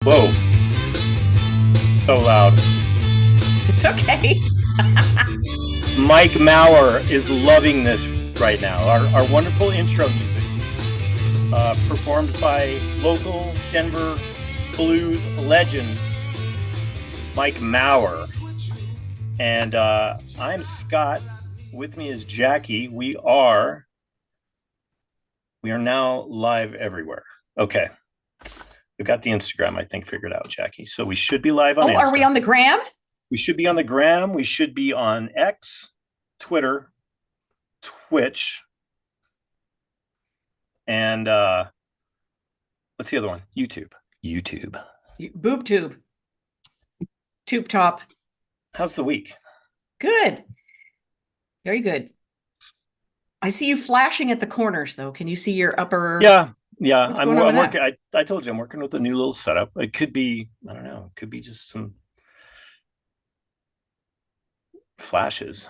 Whoa, so loud. It's okay. Mike Mauer is loving this right now. Our wonderful intro music, performed by local Denver blues legend Mike Mauer. And I'm Scott. With me is Jackie. We are now live everywhere. Okay. We've got the Instagram, I think, figured out, Jackie. So we should be live on Oh, Insta. are we on the gram? We should be on the gram. We should be on X, Twitter, Twitch, and what's the other one? YouTube. Boob tube. Tube top. How's the week? Good. Very good. I see you flashing at the corners, though. Can you see your upper? Yeah. What's I'm going on with working. that? I told you I'm working with a new little setup. It could be, I don't know. It could be just some flashes,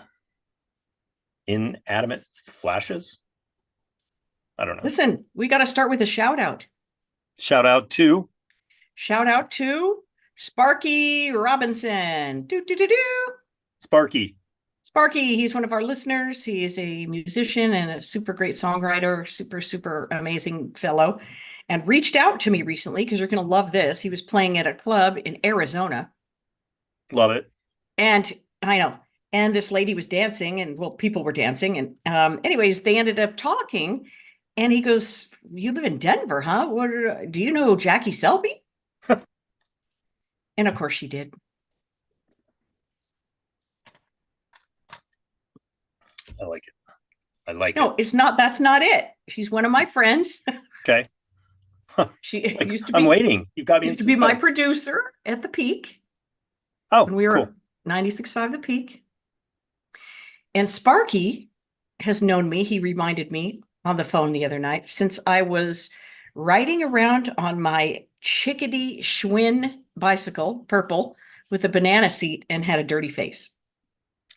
inanimate flashes. I don't know. Listen, we got to start with a shout out. Shout out to Sparky Robinson. Do. Sparky. Sparky, he's one of our listeners. He is a musician and a super great songwriter, super amazing fellow, and reached out to me recently because you're going to love this. He was playing at a club in Arizona. Love it. And I know. And this lady was dancing, and well, people were dancing. And anyways, they ended up talking. And he goes, "You live in Denver, huh? Do you know Jackie Selby?" And of course she did. I like it. I like No, it. it's not. That's not it. She's one of my friends. Okay. She Like, used to be. I'm waiting. You've got me in Used to be my suspense. producer at the Peak Oh, when we were cool. 96.5 The Peak. And Sparky has known me. He reminded me on the phone the other night since I was riding around on my Chickadee Schwinn bicycle, purple, with a banana seat and had a dirty face.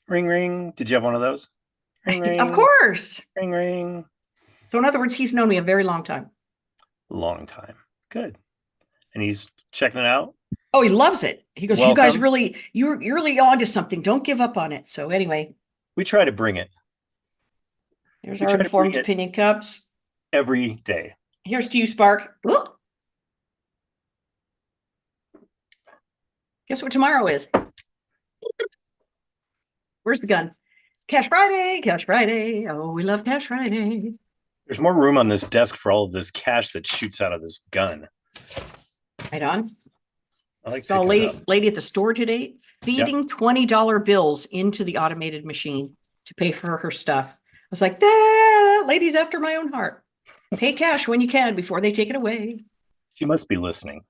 Ring, ring. Did you have one of those? Ring, ring. Of course. Ring, ring. So in other words, he's known me a very long time. Long time. Good. And he's checking it out. Oh, he loves it. He goes, "You guys Welcome. really, you're really onto something. Don't give up on it." So anyway, We try to bring it there's We our try to informed bring it. opinion cups. every day. Here's to you, Spark. Look. Guess what tomorrow is? Where's the gun? Cash Friday, Cash Friday. Oh, we love Cash Friday. There's more room on this desk for all of this cash that shoots out of this gun. Right on. I like Saw a picking it up. lady at the store today feeding $20 bills into the automated machine to pay for her stuff. I was like, that lady's after my own heart. Pay cash when you can before they take it away. She must be listening.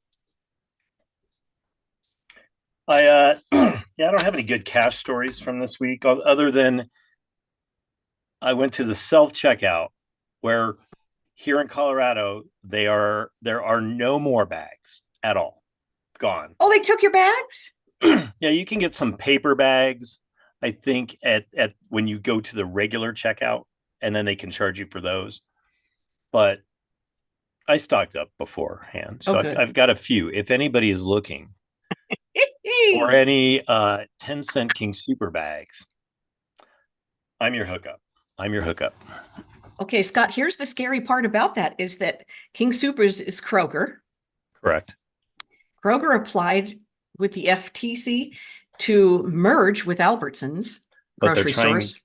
I yeah, I don't have any good cash stories from this week other than I went to the self-checkout where here in Colorado there are no more bags at all. Gone. Oh, they took your bags? Yeah, you can get some paper bags, I think, at when you go to the regular checkout, and then they can charge you for those. But I stocked up beforehand, so I've got a few. If anybody is looking for any 10-cent King Super bags, I'm your hookup. Okay, Scott, here's the scary part about that is that King Supers is Kroger. Correct. Kroger applied with the FTC to merge with Albertsons But they're grocery trying stores.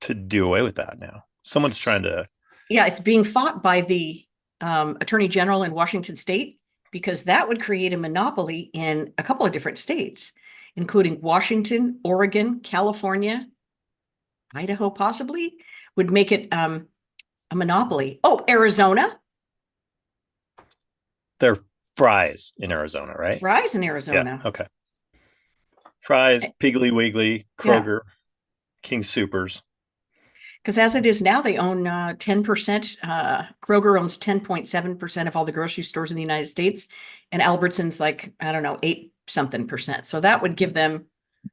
to do away with that now. Someone's trying to. Yeah, it's being fought by the Attorney General in Washington State because that would create a monopoly in a couple of different states, including Washington, Oregon, California, Idaho, possibly, would make it a monopoly. Oh, Arizona. They're Fry's in Arizona, right? Fry's in Arizona. Yeah. Okay. Fry's, Piggly Wiggly, Kroger, Yeah. King Supers. Because as it is now, they own 10%. Kroger owns 10.7% of all the grocery stores in the United States. And Albertsons, like, I don't know, 8-something%. So that would give them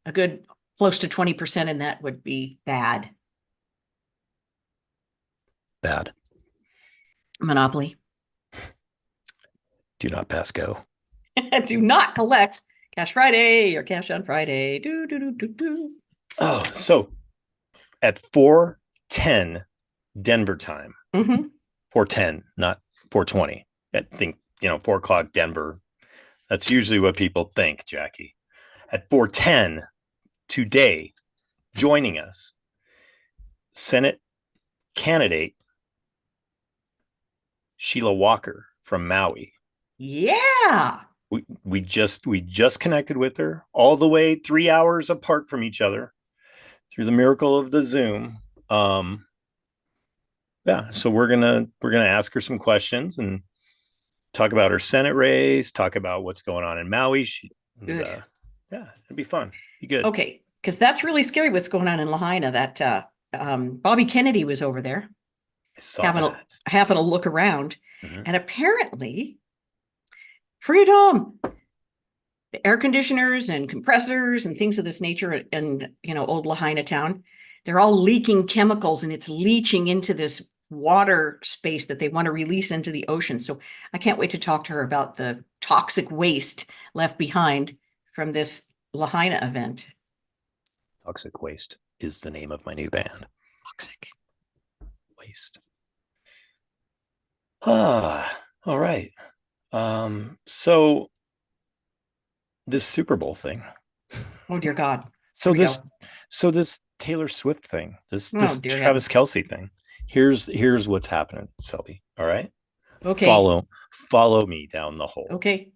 a good close to 20%, and that would be bad. Bad. Monopoly. Do not pass go. Do not collect Cash Friday or Cash on Friday. Do, do, do, do, do. Oh, so at 4:10 Denver time, Mm-hmm. 4:10, not 4:20. I think, 4 o'clock Denver. That's usually what people think, Jackie. At 4:10 today, joining us, Senate candidate Sheila Walker from Maui. Yeah. We just connected with her all the way 3 hours apart from each other through the miracle of the Zoom. Yeah, so we're gonna ask her some questions and talk about her Senate race, talk about what's going on in Maui. Good. Yeah, it'd be fun. Be good. Okay, because that's really scary what's going on in Lahaina. That Bobby Kennedy was over there I saw having that. having a look around, Mhm. and apparently, freedom, the air conditioners and compressors and things of this nature in old Lahaina town, they're all leaking chemicals, and it's leaching into this water space that they want to release into the ocean. So I can't wait to talk to her about the toxic waste left behind from this Lahaina event. Toxic Waste is the name of my new band. Toxic. Waste. All right. So this Super Bowl thing. Oh dear God. So Here we this go. so this Taylor Swift thing, this Oh this dear Travis heavens. Kelsey thing. Here's what's happening, Selby. All right. Okay. Follow me down the hole. Okay.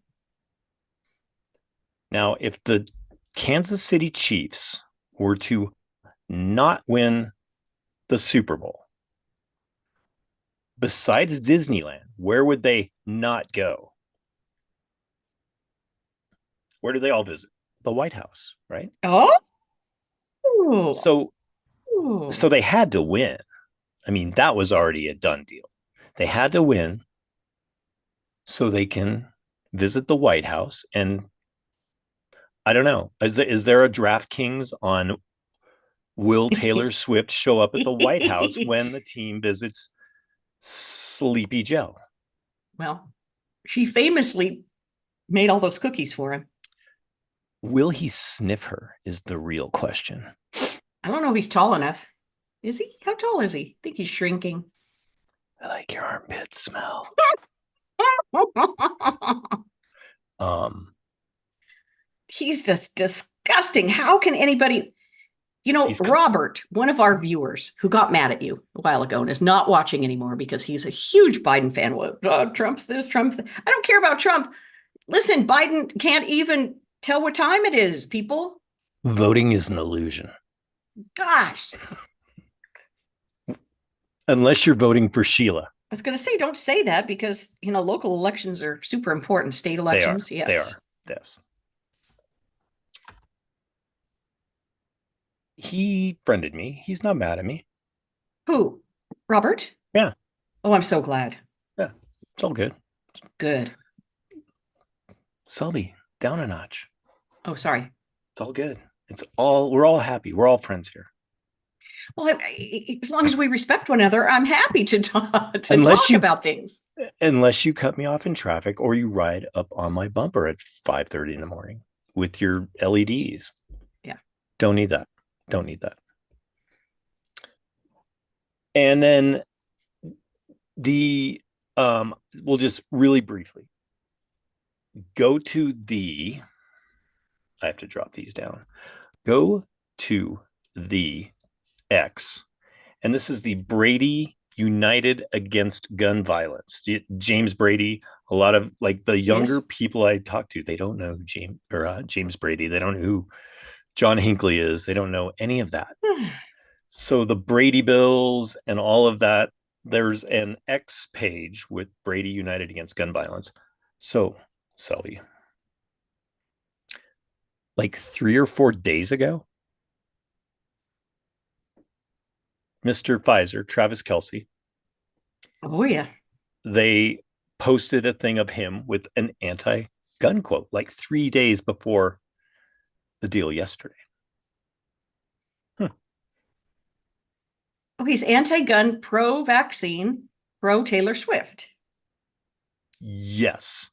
Now, if the Kansas City Chiefs were to not win the Super Bowl, besides Disneyland, where would they not go? Where do they all visit? The White House, right? Oh. So Ooh. so they had to win. I mean, that was already a done deal. They had to win so they can visit the White House. And I don't know, is there a DraftKings on will Taylor Swift show up at the White House when the team visits Sleepy Joe? Well, she famously made all those cookies for him. Will he sniff her is the real question. I don't know if he's tall enough. Is he? How tall is he? I think he's shrinking. I like your armpit smell. He's just disgusting. How can anybody, Robert, one of our viewers who got mad at you a while ago and is not watching anymore because he's a huge Biden fan. Trump's this, Trump's that. I don't care about Trump. Listen, Biden can't even tell what time it is, people. Voting is an illusion. Gosh. Unless you're voting for Sheila. I was going to say, don't say that because, local elections are super important. State elections, yes. They are, yes. He friended me. He's not mad at me. Who? Robert? Yeah. Oh, I'm so glad. Yeah, it's all good. Good. Selby, down a notch. Oh, sorry. It's all good. We're all happy. We're all friends here. Well, as long as we respect one another, I'm happy to talk about things. Unless you cut me off in traffic or you ride up on my bumper at 5:30 in the morning with your LEDs. Yeah. Don't need that. And then we'll just really briefly go to I have to drop these down. Go to the X, and this is the Brady United Against Gun Violence. James Brady. A lot of like the younger people I talk to, they don't know who James Brady. They don't know who John Hinckley is. They don't know any of that. So the Brady bills and all of that, there's an X page with Brady United Against Gun Violence. So, Selby, like 3 or 4 days ago, Mr. Pfizer, Travis Kelsey. Oh, yeah. They posted a thing of him with an anti-gun quote like 3 days before the deal yesterday. Oh, he's anti-gun, pro-vaccine, pro-Taylor Swift. Yes.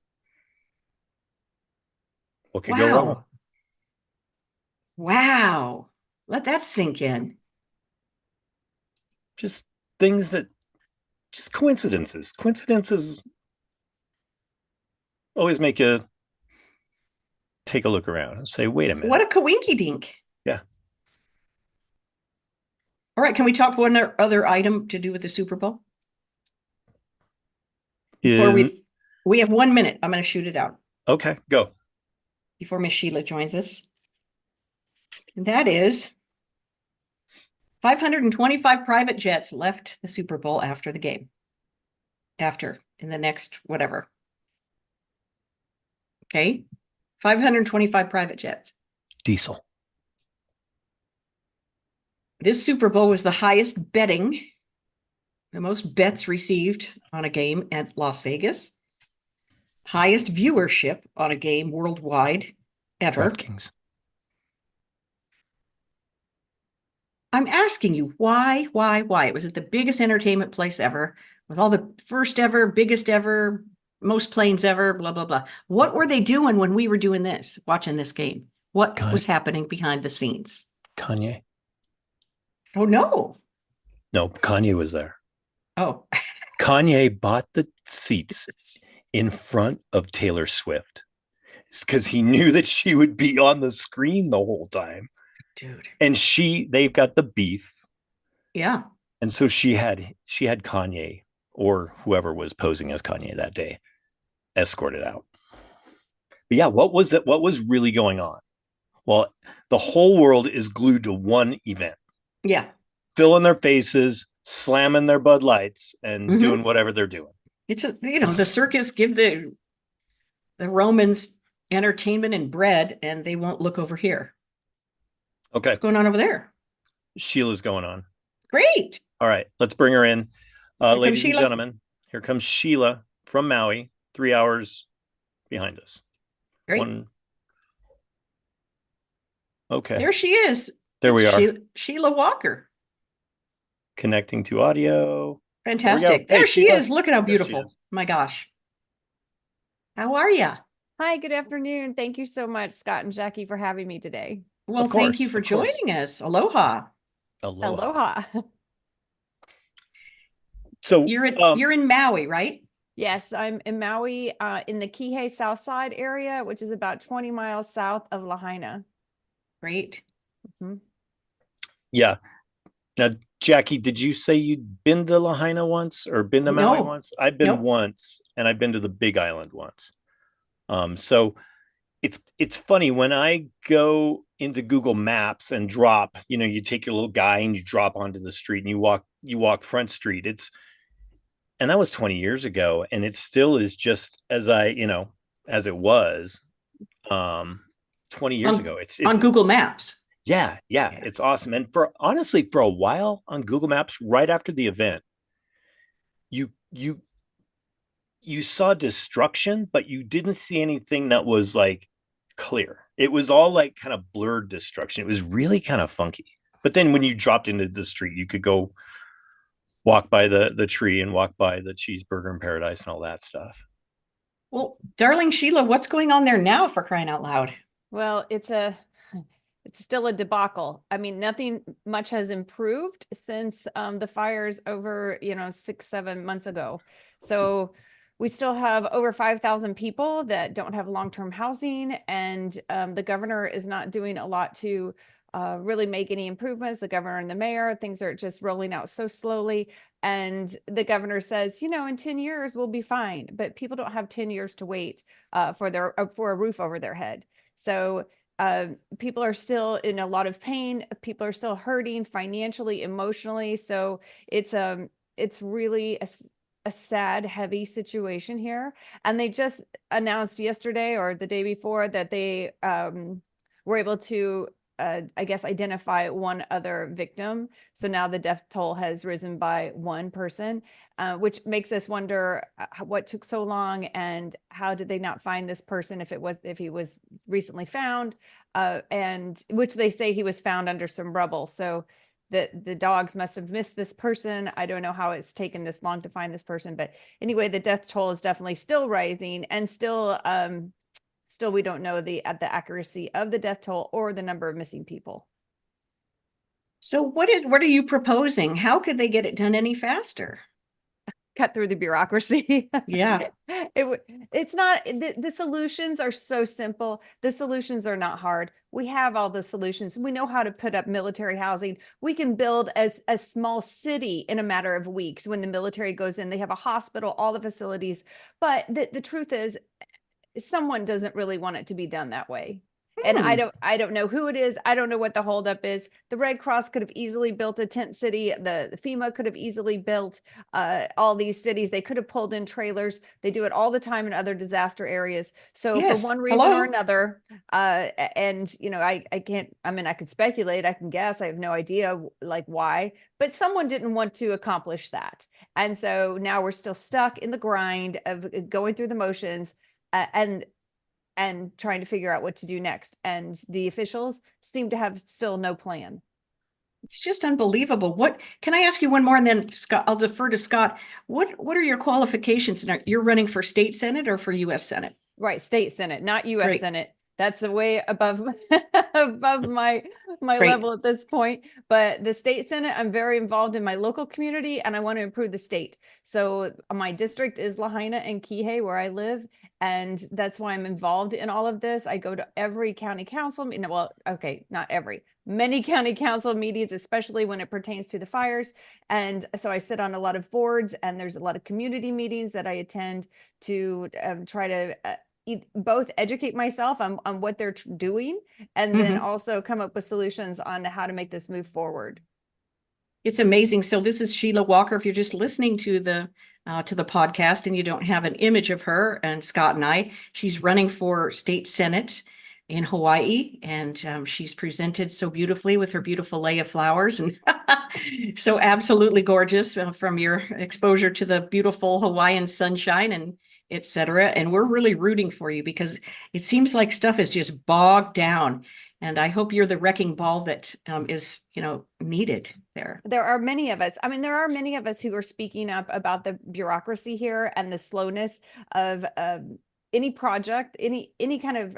What could go wrong? Wow. Wow. Let that sink in. Just things that, just coincidences. Coincidences always make you take a look around and say, wait a minute. What a coinky dink. Yeah. All right, can we talk one other item to do with the Super Bowl? Before we have 1 minute. I'm going to shoot it out Okay, go. before Miss Sheila joins us. And that is 525 private jets left the Super Bowl after the game. In the next whatever. Okay. 525 private jets. Diesel. This Super Bowl was the highest betting, the most bets received on a game at Las Vegas, highest viewership on a game worldwide ever. DraftKings. I'm asking you, why? It was at the biggest entertainment place ever, with all the first ever, biggest ever, most planes ever, blah, blah, blah. What were they doing when we were doing this, watching this game? What was happening behind the scenes? Kanye. Oh, no. No, Kanye was there. Oh. Kanye bought the seats in front of Taylor Swift because he knew that she would be on the screen the whole time. Dude. And they've got the beef. Yeah. And so she had Kanye, or whoever was posing as Kanye that day, escorted out. But yeah, what was it? What was really going on? Well, the whole world is glued to one event. Yeah. Filling their faces, slamming their Bud Lights, and doing whatever they're doing. It's the circus give the Romans entertainment and bread, and they won't look over here. Okay. What's going on over there? Sheila's going on. Great. All right, let's bring her in. Ladies and Sheila. gentlemen, here comes Sheila from Maui, 3 hours behind us. Great. Okay. There she is. There we are. Sheila Walker. Connecting to audio. Fantastic. There she is. Look at how beautiful. My gosh. How are you? Hi, good afternoon. Thank you so much, Scott and Jackie, for having me today. Well, thank you for joining us. Aloha. Aloha. So you're in Maui, right? Yes, I'm in Maui, in the Kihei South Side area, which is about 20 miles south of Lahaina. Great. Yeah. Now, Jackie, did you say you'd been to Lahaina once or been to Maui once? I've been once, and I've been to the Big Island once. So it's funny when I go into Google Maps and drop, you take your little guy and you drop onto the street and you walk Front Street. And that was 20 years ago, and it still is just as as it was 20 years ago. It's on Google Maps. Yeah, it's awesome. And for a while on Google Maps, right after the event, you saw destruction, but you didn't see anything that was like clear. It was all like kind of blurred destruction. It was really kind of funky. But then when you dropped into the street, you could go walk by the tree and walk by the Cheeseburger in Paradise and all that stuff. Well, darling Sheila, what's going on there now, for crying out loud? Well, it's still a debacle. I mean, nothing much has improved since the fires over, 6-7 months ago. So we still have over 5,000 people that don't have long-term housing, and the governor is not doing a lot to really make any improvements. The governor and the mayor, things are just rolling out so slowly. And the governor says, in 10 years, we'll be fine. But people don't have 10 years to wait for a roof over their head. So people are still in a lot of pain. People are still hurting financially, emotionally. So it's really a sad, heavy situation here. And they just announced yesterday or the day before that they were able to, I guess, identify one other victim. So now the death toll has risen by one person, which makes us wonder what took so long and how did they not find this person if he was recently found, and which they say he was found under some rubble. So the dogs must have missed this person. I don't know how it's taken this long to find this person, but anyway, the death toll is definitely still rising and still still we don't know the accuracy of the death toll or the number of missing people. So what are you proposing? How could they get it done any faster? Cut through the bureaucracy. Yeah. It's not, the solutions are so simple. The solutions are not hard. We have all the solutions. We know how to put up military housing. We can build a small city in a matter of weeks. When the military goes in, they have a hospital, all the facilities. But the truth is, someone doesn't really want it to be done that way. And I don't know who it is. I don't know what the holdup is. The Red Cross could have easily built a tent city. The FEMA could have easily built all these cities. They could have pulled in trailers. They do it all the time in other disaster areas. So Yes. for one reason or another, and you know, I can't, I mean, I could speculate, I can guess, I have no idea like why, but someone didn't want to accomplish that. And so now we're still stuck in the grind of going through the motions and trying to figure out what to do next. And the officials seem to have still no plan. It's just unbelievable. What can I ask you one more, and then Scott, I'll defer to Scott. What are your qualifications? And you're running for state Senate or for U.S. Senate? Right, state Senate, not U.S. Great. Senate. That's way above above my Great. level at this point. But the state Senate, I'm very involved in my local community, and I want to improve the state. So my district is Lahaina and Kihei, where I live, and that's why I'm involved in all of this. I go to every county council meeting. Well, okay, not every, many county council meetings, especially when it pertains to the fires. And so I sit on a lot of boards, and there's a lot of community meetings that I attend to try to both educate myself on what they're doing, and then also come up with solutions on how to make this move forward. It's amazing. So this is Sheila Walker. If you're just listening to the podcast and you don't have an image of her and Scott and I, she's running for state Senate in Hawaii, and she's presented so beautifully with her beautiful lei of flowers, and so absolutely gorgeous from your exposure to the beautiful Hawaiian sunshine and etc. And we're really rooting for you, because it seems like stuff is just bogged down. And I hope you're the wrecking ball that is, needed there. There are many of us. I mean, there are many of us who are speaking up about the bureaucracy here and the slowness of any project, any kind of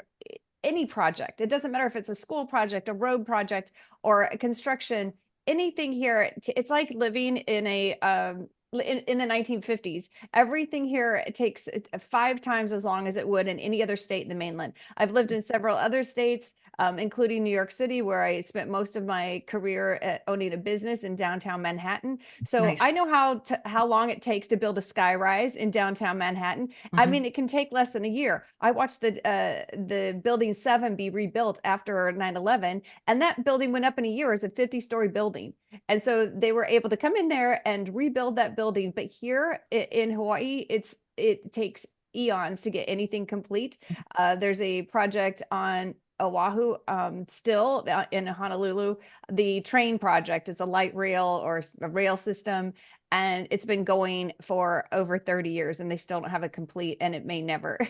any project. It doesn't matter if it's a school project, a road project, or a construction. Anything here, it's like living in a in the 1950s. Everything here takes 5 times as long as it would in any other state in the mainland. I've lived in several other states, including New York City, where I spent most of my career owning a business in downtown Manhattan. So Nice. I know how long it takes to build a sky rise in downtown Manhattan. I mean, it can take less than a year. I watched the building 7 be rebuilt after 9/11, and that building went up in a year as a 50-story building. And so they were able to come in there and rebuild that building. But here in Hawaii, it takes eons to get anything complete. There's a project on Oahu, still in Honolulu, the train project. It's a light rail or a rail system, and it's been going for over 30 years, and they still don't have it complete, and it may never.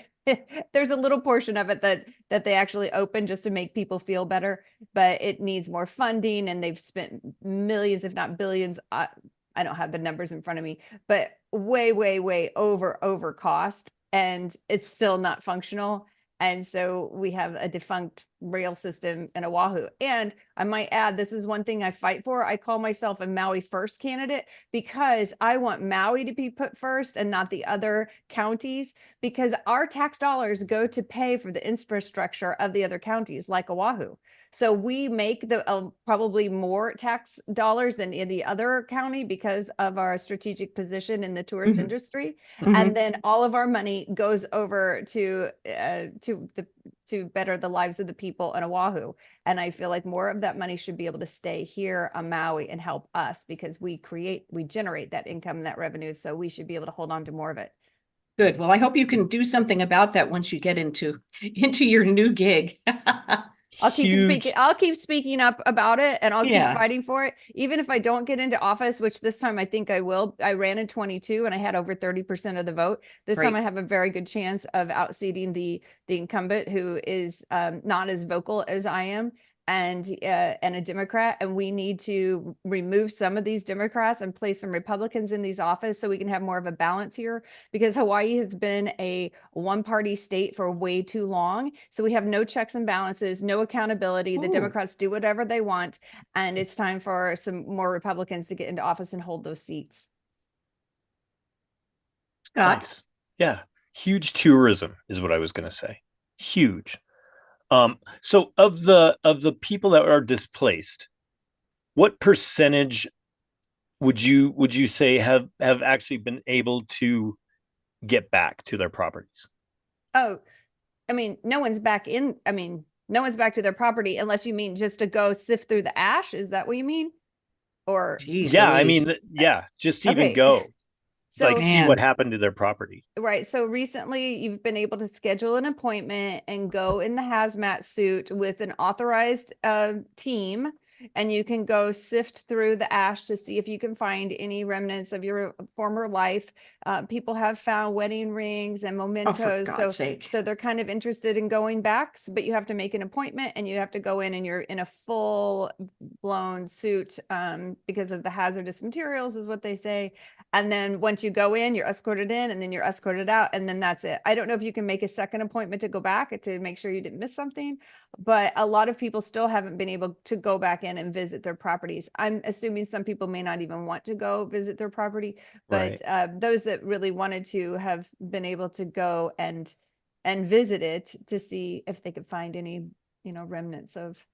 There's a little portion of it that they actually open just to make people feel better, but it needs more funding, and they've spent millions, if not billions. I don't have the numbers in front of me, but way over cost, and it's still not functional. And so we have a defunct rail system in Oahu. And I might add, this is one thing I fight for. I call myself a Maui first candidate, because I want Maui to be put first and not the other counties, because our tax dollars go to pay for the infrastructure of the other counties like Oahu. So we make the probably more tax dollars than any other county because of our strategic position in the tourist industry. And then all of our money goes over to better the lives of the people in Oahu. And I feel like more of that money should be able to stay here on Maui and help us, because we generate that income and that revenue. So we should be able to hold on to more of it. Good. Well, I hope you can do something about that once you get into your new gig. I'll keep speaking up about it, and I'll keep fighting for it. Even if I don't get into office, which this time I think I will. I ran in 22 and I had over 30% of the vote. This time I have a very good chance of outseating the incumbent, who is not as vocal as I am. and a Democrat, and we need to remove some of these Democrats and place some Republicans in these offices so we can have more of a balance here, because Hawaii has been a one-party state for way too long. So we have no checks and balances, no accountability. The Ooh. Democrats do whatever they want, and it's time for some more Republicans to get into office and hold those seats. Scott, Nice. Yeah. Huge tourism is what I was going to say. Huge. So of the people that are displaced, what percentage would you say have actually been able to get back to their properties? Oh, I mean, no one's back to their property unless you mean just to go sift through the ash. Is that what you mean? Or, geez Yeah, I Louise. mean, yeah, just even okay. go, like So, see what Man. happened to their property. right. So recently you've been able to schedule an appointment and go in the hazmat suit with an authorized team, and you can go sift through the ash to see if you can find any remnants of your former life. People have found wedding rings and Oh, for mementos. God's sake. So they're kind of interested in going back, but you have to make an appointment and you have to go in and you're in a full blown suit because of the hazardous materials is what they say. And then once you go in, you're escorted in and then you're escorted out, and then that's it. I don't know if you can make a second appointment to go back to make sure you didn't miss something, but a lot of people still haven't been able to go back in and visit their properties. I'm assuming some people may not even want to go visit their property, but those that really wanted to have been able to go and visit it to see if they could find any, remnants of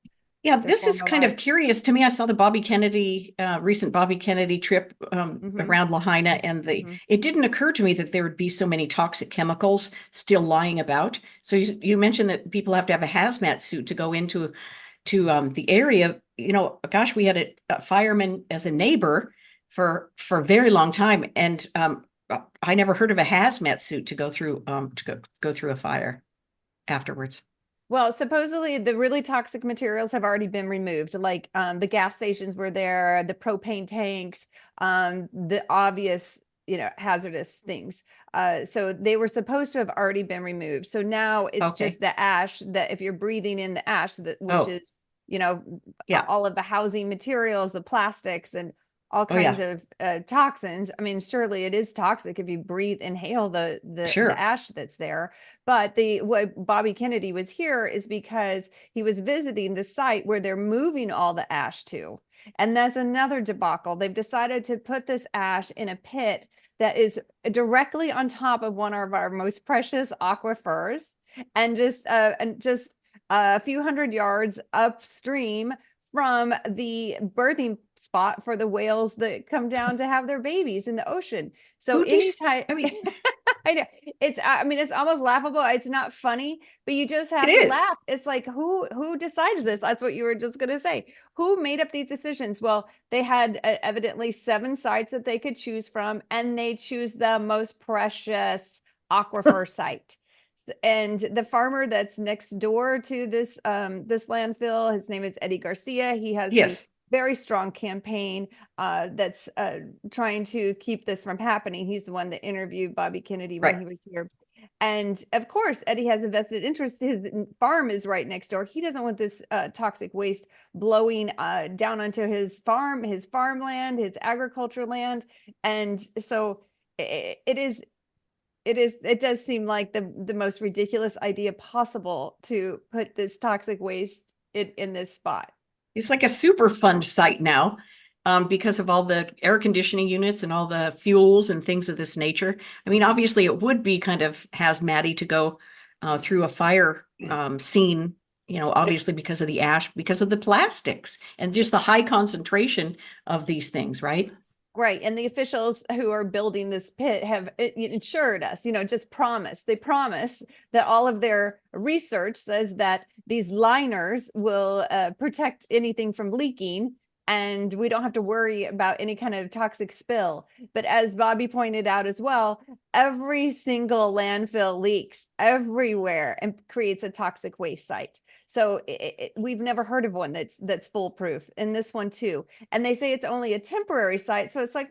Yeah, their this is former kind of life. curious to me. I saw the Bobby Kennedy, recent Bobby Kennedy trip Mhm. around Lahaina, and Mhm. it didn't occur to me that there would be so many toxic chemicals still lying about. So you mentioned that people have to have a hazmat suit to go into the area. Gosh, we had a fireman as a neighbor for a very long time, and I never heard of a hazmat suit to go through go through a fire afterwards. Well, supposedly the really toxic materials have already been removed, like the gas stations were there, the propane tanks, the obvious, hazardous things. So they were supposed to have already been removed. So now it's Okay. just the ash that if you're breathing in the ash, which Oh, is, yeah. all of the housing materials, the plastics, and all Oh, kinds yeah. of toxins. I mean, surely it is toxic if you inhale the Sure. ash that's there. But what Bobby Kennedy was here is because he was visiting the site where they're moving all the ash to. And that's another debacle. They've decided to put this ash in a pit that is directly on top of one of our most precious aquifers, and just a few hundred yards upstream from the birthing spot for the whales that come down to have their babies in the ocean. So Who any dis time, I mean, I know it's almost laughable. It's not funny, but you just it have to is. laugh. It's like, who decides this? That's what you were just going to say. Who made up these decisions? Well, they had evidently 7 sites that they could choose from, and they choose the most precious aquifer site. And the farmer that's next door to this landfill, his name is Eddie Garcia. He has a Yes. very strong campaign that's trying to keep this from happening. He's the one that interviewed Bobby Kennedy when Right. he was here. And of course, Eddie has a vested interest. His farm is right next door. He doesn't want this toxic waste blowing down onto his farm, his farmland, his agriculture land. And so it does seem like the most ridiculous idea possible to put this toxic waste in this spot. It's like a super fund site now, because of all the air conditioning units and all the fuels and things of this nature. I mean, obviously, it would be kind of hazmatty to go through a fire scene, obviously because of the ash, because of the plastics, and just the high concentration of these things, right? Right. And the officials who are building this pit have insured us, just they promise that all of their research says that these liners will protect anything from leaking, and we don't have to worry about any kind of toxic spill. But as Bobby pointed out as well, every single landfill leaks. everywhere and creates a toxic waste site. So we've never heard of one that's foolproof, and this one too. And they say it's only a temporary site. So it's like,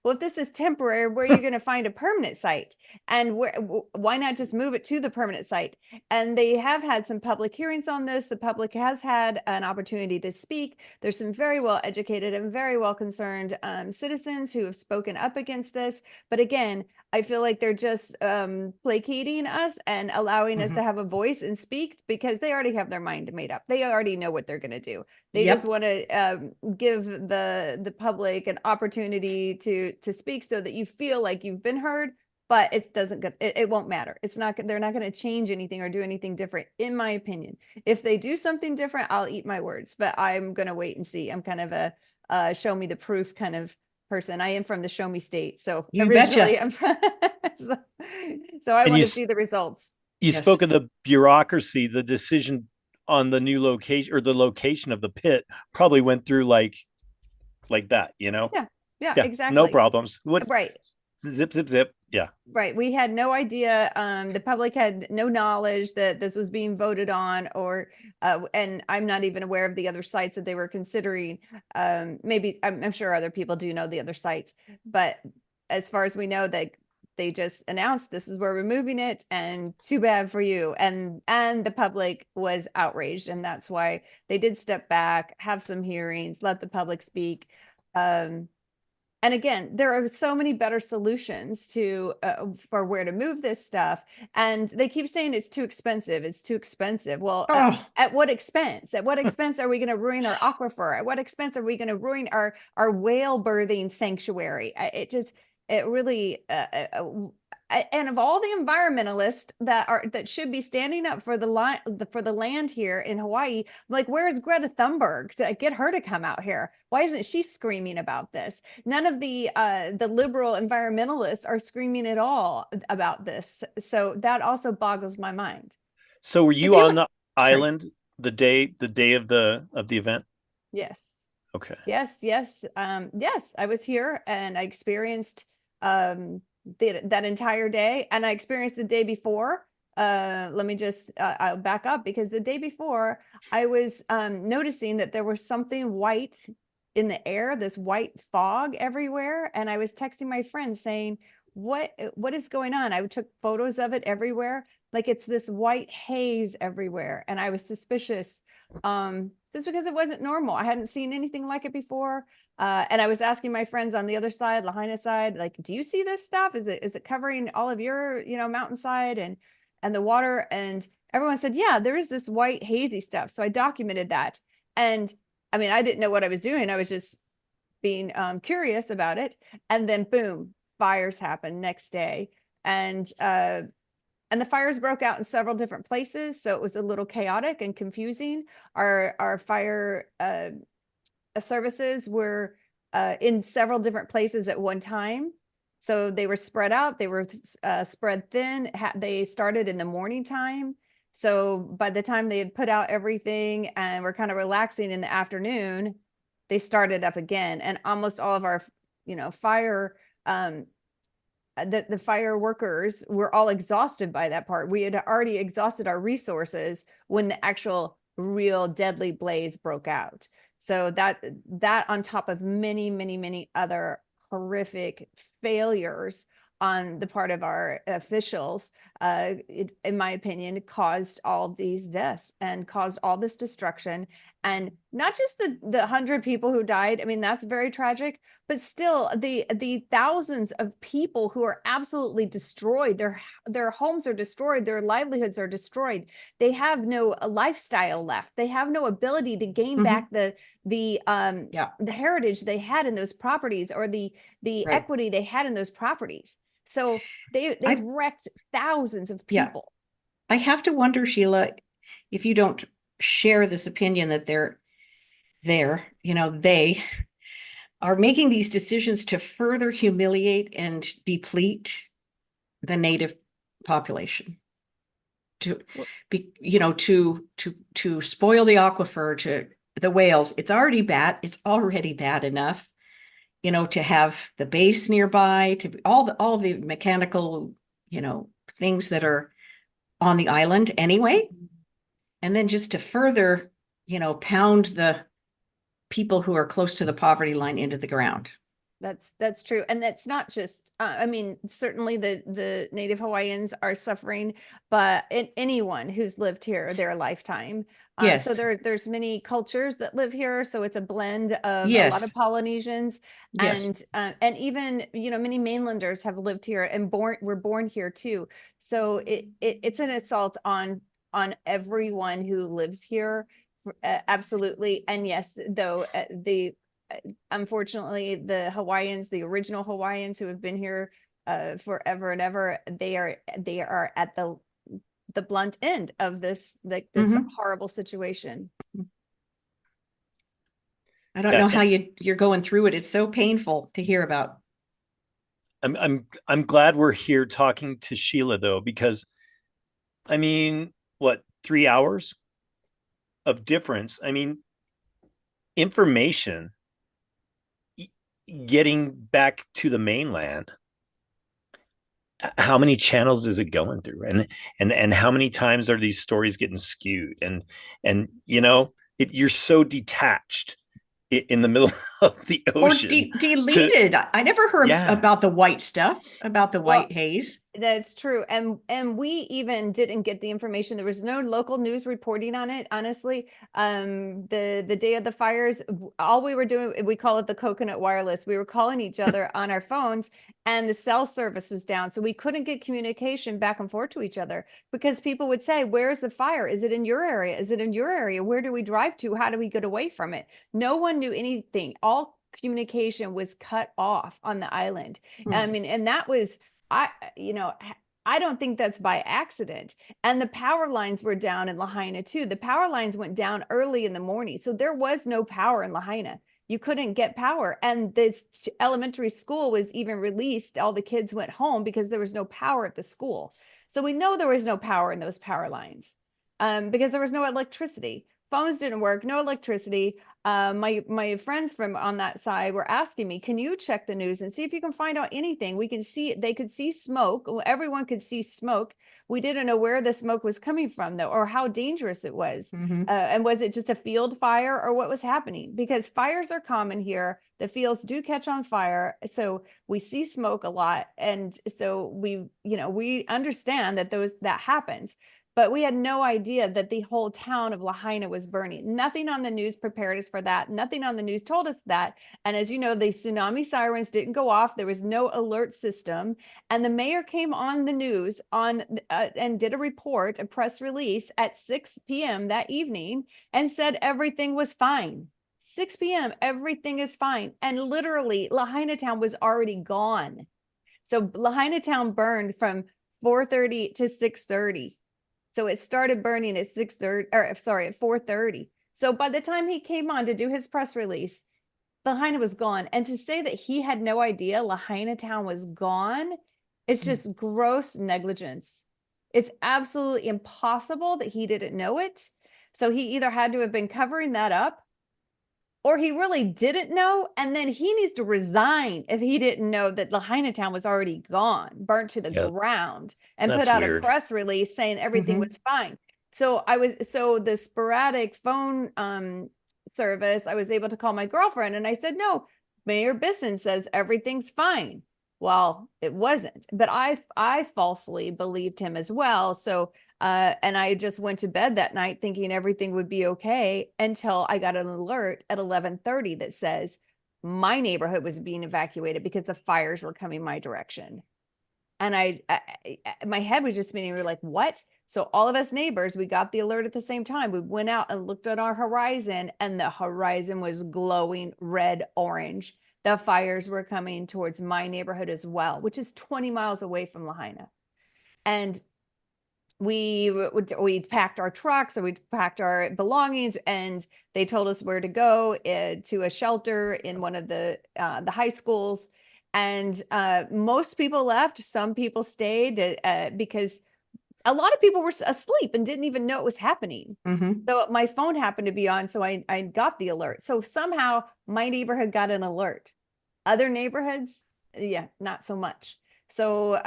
well, if this is temporary, where are you going to find a permanent site? And why not just move it to the permanent site? And they have had some public hearings on this. The public has had an opportunity to speak. There's some very well educated and very well concerned citizens who have spoken up against this. But again, I feel like they're just placating us and allowing us to have a voice and speak, because they already have their mind made up. They already know what they're going to do. They just want to give the public an opportunity to speak so that you feel like you've been heard. But it won't matter. They're not going to change anything or do anything different, in my opinion. If they do something different, I'll eat my words, but I'm going to wait and see. I'm kind of a show me the proof kind of person. I am from the show me state. So You originally betcha. I'm from, so I And want you to see the results. You Yes. spoke of the bureaucracy, the decision on the new location or the location of the pit probably went through like that, you know? Yeah, Yeah, exactly. no problems. What? Right. Zip, zip, zip. Yeah. Right. We had no idea. The public had no knowledge that this was being voted on, and I'm not even aware of the other sites that they were considering. Maybe I'm sure other people do know the other sites, but as far as we know, they just announced this is where we're moving it, and too bad for you. And the public was outraged, and that's why they did step back, have some hearings, let the public speak. And again, there are so many better solutions for where to move this stuff. And they keep saying it's too expensive. It's too expensive. Well, at what expense? At what expense are we going to ruin our aquifer? At what expense are we going to ruin our whale birthing sanctuary? It really, and of all the environmentalists that should be standing up for the land here in Hawaii, like, where's Greta Thunberg to get her to come out here? Why isn't she screaming about this? None of the liberal environmentalists are screaming at all about this. So that also boggles my mind. So were you on the island the day of the event? Yes. Okay. Yes. Yes. Yes. I was here and I experienced that entire day, and I experienced the day before. Let me just I'll back up, because the day before I was noticing that there was something white in the air, this white fog everywhere, and I was texting my friend saying, what is going on? I took photos of it everywhere, like it's this white haze everywhere, and I was suspicious just because it wasn't normal. I hadn't seen anything like it before. And I was asking my friends on the other side, Lahaina side, like, do you see this stuff? Is it covering all of your, mountainside and the water? And everyone said, yeah, there is this white hazy stuff. So I documented that. And I mean, I didn't know what I was doing. I was just being curious about it. And then boom, fires happened next day. And the fires broke out in several different places. So it was a little chaotic and confusing. Our fire services were in several different places at one time. So they were spread out. They were spread thin. They started in the morning time. So by the time they had put out everything and were kind of relaxing in the afternoon, they started up again. And almost all of our, fire the fire workers were all exhausted by that part. We had already exhausted our resources when the actual real deadly blaze broke out. So that on top of many, many, many other horrific failures on the part of our officials, in my opinion, caused all these deaths and caused all this destruction. And not just the 100 people who died. I mean, that's very tragic, but still the thousands of people who are absolutely destroyed. Their homes are destroyed. Their livelihoods are destroyed. They have no lifestyle left. They have no ability to gain back the heritage they had in those properties, or the equity they had in those properties. So they've wrecked thousands of people. I have to wonder, Sheila, if you don't share this opinion that they are making these decisions to further humiliate and deplete the native population, to spoil the aquifer, to the whales. It's already bad. It's already bad enough, to have the base nearby, to all the mechanical, things that are on the island anyway. And then just to further, pound the people who are close to the poverty line into the ground. That's true. And that's not just, I mean, certainly the Native Hawaiians are suffering, but anyone who's lived here their lifetime. So Yes. there's many cultures that live here. So it's a blend of a lot Yes. of Polynesians Yes. and even, many mainlanders have lived here and were born here too. So it's an assault on everyone who lives here. Absolutely. And yes, though, unfortunately, the Hawaiians, the original Hawaiians who have been here forever and ever, they are at the blunt end of this horrible situation. I don't Yeah, know how you're going through it. It's so painful to hear about. I'm glad we're here talking to Sheila though, because I mean, what, 3 hours of difference? I mean, information getting back to the mainland, how many channels is it going through, and how many times are these stories getting skewed, and you're so detached in the middle of the ocean or deleted. I never heard about the white stuff, about the white haze. That's true. And we even didn't get the information. There was no local news reporting on it, honestly. The day of the fires, all we were doing, we call it the coconut wireless. We were calling each other on our phones, and the cell service was down. So we couldn't get communication back and forth to each other because people would say, where's the fire? Is it in your area? Is it in your area? Where do we drive to? How do we get away from it? No one knew anything. All communication was cut off on the island. I mean, and that was, I don't think that's by accident. And the power lines were down in Lahaina too. The power lines went down early in the morning. So there was no power in Lahaina. You couldn't get power. And this elementary school was even released. All the kids went home because there was no power at the school. So we know there was no power in those power lines because there was no electricity. Phones didn't work, no electricity. My friends from on that side were asking me, can you check the news and see if you can find out anything? They could see smoke. Everyone could see smoke. We didn't know where the smoke was coming from though, or how dangerous it was. And was it just a field fire or what was happening? Because fires are common here. The fields do catch on fire. So we see smoke a lot. And so we understand that that happens. But we had no idea that the whole town of Lahaina was burning. Nothing on the news prepared us for that. Nothing on the news told us that. And as you know, the tsunami sirens didn't go off. There was no alert system. And the mayor came on the news and did a press release at 6 p.m. that evening and said everything was fine. 6 p.m., everything is fine. And literally, Lahaina town was already gone. So Lahaina town burned from 4:30 to 6:30. So it started burning at 4:30. So by the time he came on to do his press release, Lahaina was gone. And to say that he had no idea Lahaina town was gone, it's just gross negligence. It's absolutely impossible that he didn't know it. So he either had to have been covering that up, or he really didn't know, and then he needs to resign if he didn't know that Lahaina town was already gone, burnt to the ground, and put out a press release saying everything was fine. So the sporadic phone service, I was able to call my girlfriend, and I said, no, Mayor Bisson says everything's fine. Well, it wasn't, but I falsely believed him as well. So and I just went to bed that night thinking everything would be okay until I got an alert at 11:30 that says my neighborhood was being evacuated because the fires were coming my direction. And my head was just spinning. We were like, what? So all of us neighbors, we got the alert at the same time. We went out and looked at our horizon, and the horizon was glowing red, orange. The fires were coming towards my neighborhood as well, which is 20 miles away from Lahaina. And we packed our trucks, or we packed our belongings, and they told us where to go to a shelter in one of the high schools. And most people left. Some people stayed because a lot of people were asleep and didn't even know it was happening. So my phone happened to be on, so I got the alert. So somehow my neighborhood got an alert. Other neighborhoods, yeah, not so much. So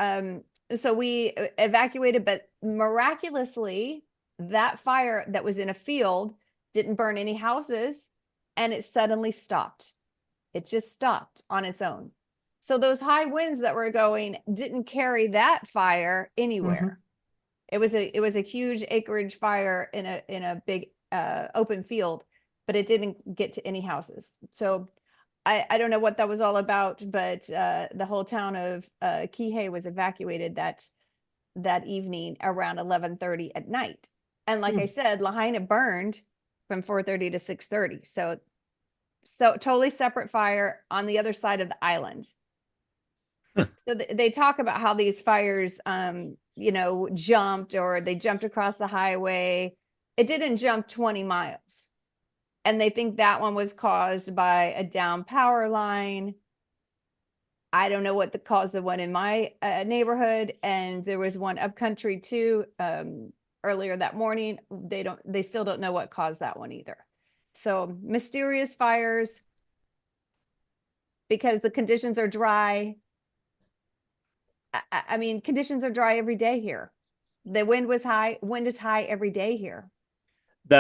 so we evacuated, but miraculously, that fire that was in a field didn't burn any houses, and it suddenly stopped. It just stopped on its own. So those high winds that were going didn't carry that fire anywhere. It was a huge acreage fire in a big open field, but it didn't get to any houses. So I don't know what that was all about, but the whole town of Kihei was evacuated that evening around 11:30 at night. And like I said, Lahaina burned from 4:30 to 6:30. So totally separate fire on the other side of the island. So they talk about how these fires, jumped, or they jumped across the highway. It didn't jump 20 miles. And they think that one was caused by a down power line. I don't know what caused the one in my neighborhood. And there was one upcountry too, earlier that morning. They still don't know what caused that one either. So mysterious fires, because the conditions are dry. I mean, conditions are dry every day here. The wind is high every day here.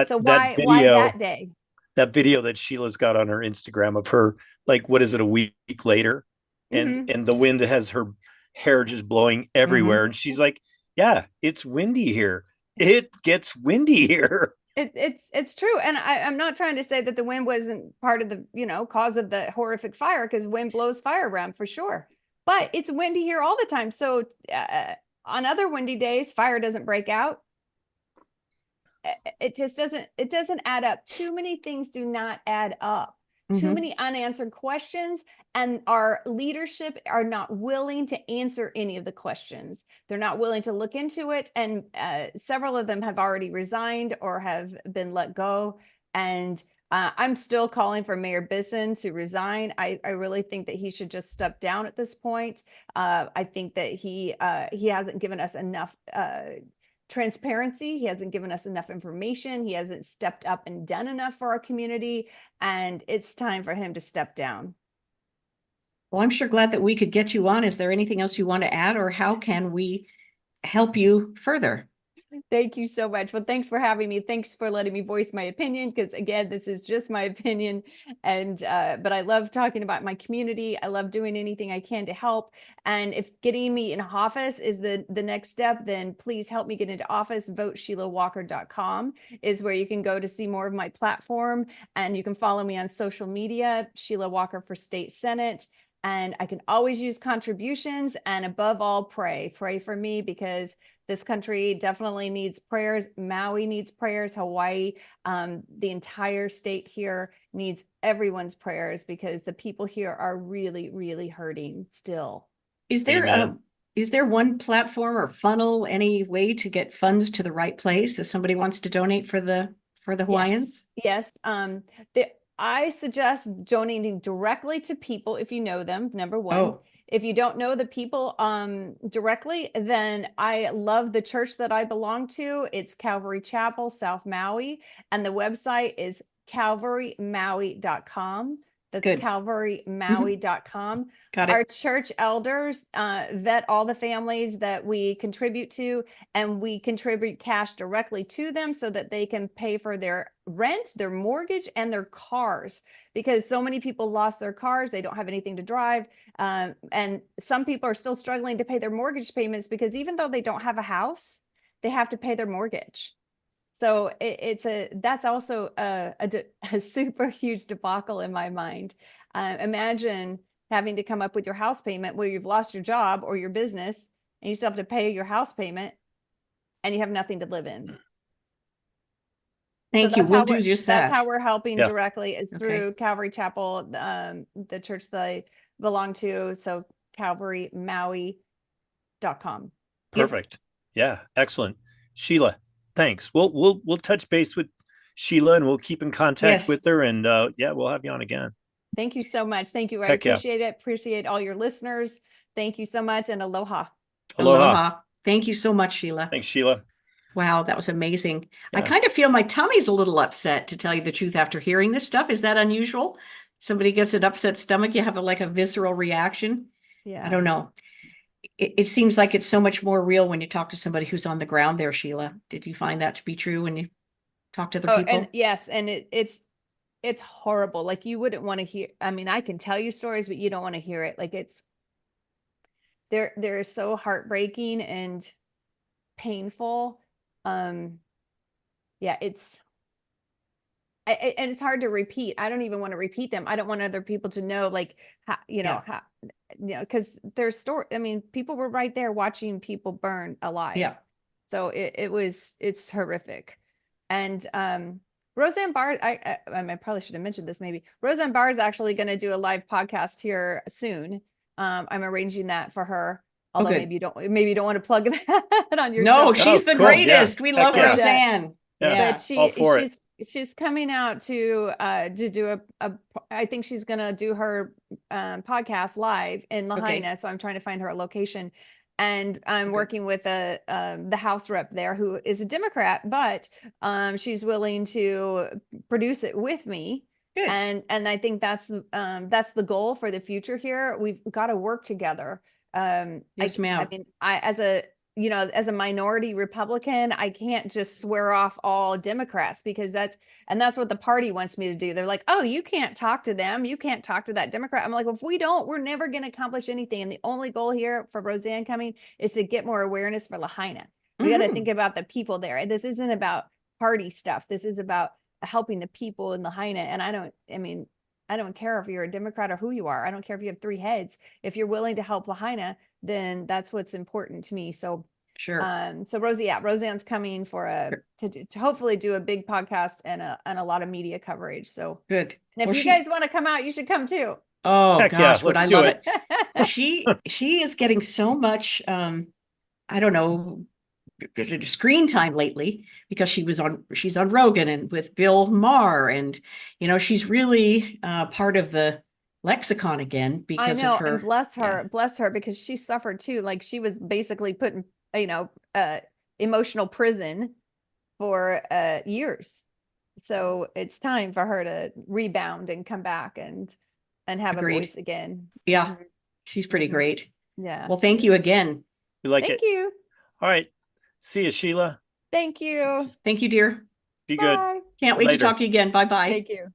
So why that day? That video that Sheila's got on her Instagram of her, like, what is it, a week later? And the wind has her hair just blowing everywhere. And she's like, yeah, it's windy here. It gets windy here. It's true. And I'm not trying to say that the wind wasn't part of the, cause of the horrific fire, because wind blows fire around for sure. But it's windy here all the time. So on other windy days, fire doesn't break out. It just doesn't add up. Too many things do not add up. Too many unanswered questions, and our leadership are not willing to answer any of the questions. They're not willing to look into it. And several of them have already resigned or have been let go. And I'm still calling for Mayor Bisson to resign. I really think that he should just step down at this point. I think that he hasn't given us enough transparency. He hasn't given us enough information. He hasn't stepped up and done enough for our community. And it's time for him to step down. Well, I'm sure glad that we could get you on. Is there anything else you want to add, or how can we help you further? Thank you so much. Well, thanks for having me. Thanks for letting me voice my opinion, because again, this is just my opinion. And but I love talking about my community. I love doing anything I can to help. And if getting me in office is the next step, then please help me get into office. VoteSheilaWalker.com is where you can go to see more of my platform. And you can follow me on social media, Sheila Walker for State Senate. And I can always use contributions, and above all, pray for me, because this country definitely needs prayers. Maui needs prayers. Hawaii, the entire state here needs everyone's prayers, because the people here are really, really hurting still. Is there one platform or funnel, any way to get funds to the right place if somebody wants to donate for the Hawaiians? Yes. I suggest donating directly to people if you know them, number one. Oh. If you don't know the people directly, then I love the church that I belong to. It's Calvary Chapel, South Maui, and the website is calvarymaui.com. That's Good. calvarymaui.com. Got it. Our church elders vet all the families that we contribute to, and we contribute cash directly to them so that they can pay for their rent, their mortgage, and their cars, because so many people lost their cars. They don't have anything to drive. And some people are still struggling to pay their mortgage payments, because even though they don't have a house, they have to pay their mortgage. So that's also a super huge debacle in my mind. Imagine having to come up with your house payment where you've lost your job or your business, and you still have to pay your house payment, and you have nothing to live in. Thank you. We'll do just that. That's how we're helping directly, is through Calvary Chapel, the church that I belong to. So calvarymaui.com. Perfect. Yeah. Excellent. Sheila, thanks. We'll touch base with Sheila, and we'll keep in contact with her, and we'll have you on again. Thank you so much. Thank you. I appreciate it. Appreciate all your listeners. Thank you so much, and aloha. Aloha. Thank you so much, Sheila. Thanks, Sheila. Wow, that was amazing. Yeah. I kind of feel my tummy's a little upset, to tell you the truth, after hearing this stuff. Is that unusual? Somebody gets an upset stomach, you have a visceral reaction? Yeah. I don't know. it seems like it's so much more real when you talk to somebody who's on the ground there, Sheila. Did you find that to be true when you talk to the Oh, people? and yes, and it's horrible. Like you wouldn't want to hear. I mean, I can tell you stories, but you don't want to hear it. Like they're so heartbreaking and painful. Yeah, and it's hard to repeat. I don't even want to repeat them. I don't want other people to know, like, how, because there's story. I mean, people were right there watching people burn alive. Yeah. So it's horrific. And Roseanne Barr, I probably should have mentioned this maybe. Roseanne Barr is actually going to do a live podcast here soon. I'm arranging that for her. Although good. maybe you don't want to plug that on your No, show. she's the cool. Yeah. greatest. We Heck love yeah. Roseanne. Yeah. Yeah. But all for it. she's coming out to do I think she's gonna do her podcast live in Lahaina. So I'm trying to find her a location. And I'm working with the House rep there who is a Democrat, but she's willing to produce it with me. Good. And I think that's the goal for the future here. We've got to work together. Yes, ma'am. I mean, as a minority Republican, I can't just swear off all Democrats because that's what the party wants me to do. They're like, oh, you can't talk to them. You can't talk to that Democrat. I'm like, well, if we don't, we're never going to accomplish anything. And the only goal here for Roseanne coming is to get more awareness for Lahaina. We got to think about the people there. This isn't about party stuff. This is about helping the people in Lahaina. And I don't care if you're a Democrat or who you are. I don't care if you have 3 heads. If you're willing to help Lahaina, then that's what's important to me. So Sure. So Roseanne's coming for to hopefully do a big podcast and a lot of media coverage. So good. And if you guys want to come out, you should come too. Oh Heck gosh, yeah, would I let's do love it. it. She is getting so much I don't know, screen time lately because she's on Rogan and with Bill Maher, and she's really part of the lexicon again because I know, of her. And bless her, because she suffered too. Like she was basically put in, emotional prison for years. So it's time for her to rebound and come back and have Agreed. a voice again. Yeah, she's pretty great. Yeah. Well, thank you again. You like Thank it? you. All right. See you, Sheila. Thank you. Thank you, dear. Be good. Bye. Can't wait to Later. talk to you again. Bye-bye. Thank you.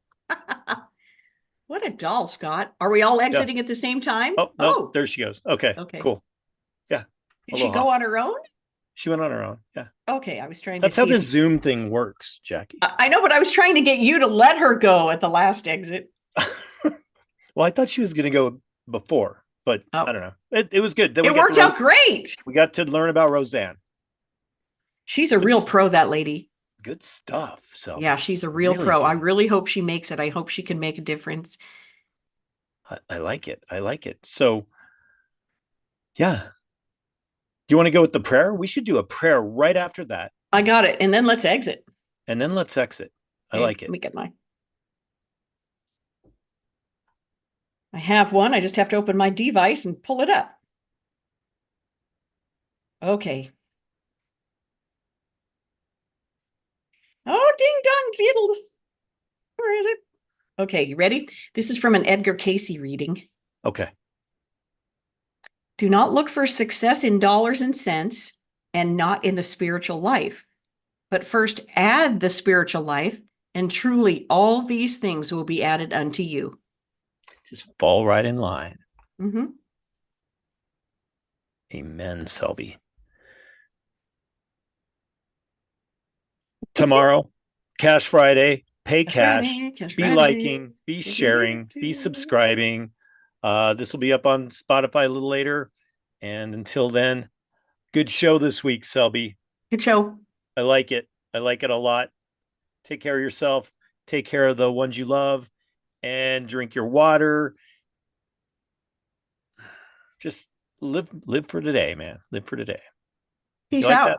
What a doll, Scott. Are we all exiting at the same time? Oh, no, there she goes. Okay, Okay. cool. Yeah. Did she go on her own? She went on her own. Yeah. Okay, I was trying That's to how see the if- Zoom thing works, Jackie. I know, but I was trying to get you to let her go at the last exit. Well, I thought she was going to go before, but Oh. I don't know. It was good. Then It worked out great. We got to learn about Roseanne. She's a real pro, that lady. Good stuff. So Yeah, she's a real Really pro. good. I really hope she makes it. I hope she can make a difference. I like it. I like it. So yeah. Do you want to go with the prayer? We should do a prayer right after that. I got it. And then let's exit. And then let's exit. I Okay, like it. Let me get mine. I have one. I just have to open my device and pull it up. Okay. Oh, ding dong diddles. Where is it? Okay, you ready? This is from an Edgar Casey reading. Okay. Do not look for success in dollars and cents and not in the spiritual life, but first add the spiritual life, and truly all these things will be added unto you. Just fall right in line. Mm-hmm. Amen, Selby. Tomorrow, Cash Friday, pay cash, be liking, be sharing, be subscribing. This will be up on Spotify a little later. And until then, good show this week, Selby. Good show. I like it. I like it a lot. Take care of yourself. Take care of the ones you love, and drink your water. Just live for today, man. Live for today. Peace You like out. that?